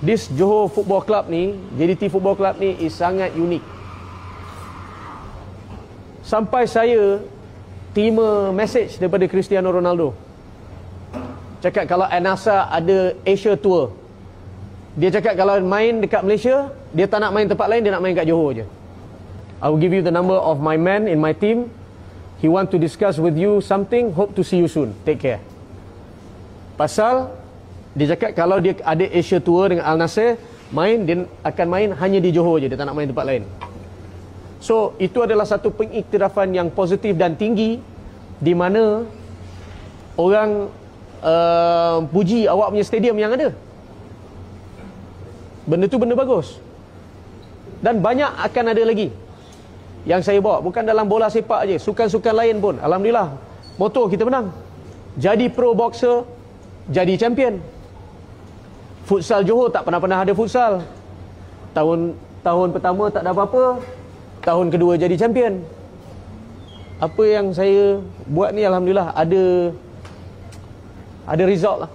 This Johor Football Club ni, JDT Football Club ni is sangat unik. Sampai saya terima message daripada Cristiano Ronaldo. Cakap kalau Al-Nassr ada Asia Tour. Dia cakap kalau main dekat Malaysia, dia tak nak main tempat lain, dia nak main kat Johor je. I will give you the number of my man in my team. He want to discuss with you something. Hope to see you soon. Take care. Pasal dia cakap kalau dia ada Asia Tour dengan Al-Nassr, dia akan main hanya di Johor je, dia tak nak main tempat lain. So itu adalah satu pengiktirafan yang positif dan tinggi, di mana orang puji awak punya stadium yang ada. Benda tu benda bagus. Dan banyak akan ada lagi yang saya bawa. Bukan dalam bola sepak je, sukan-sukan lain pun. Alhamdulillah, motor kita menang. Jadi pro boxer, jadi champion. Futsal Johor tak pernah ada futsal. Tahun pertama tak ada apa-apa, tahun kedua jadi champion. Apa yang saya buat ni alhamdulillah ada result lah.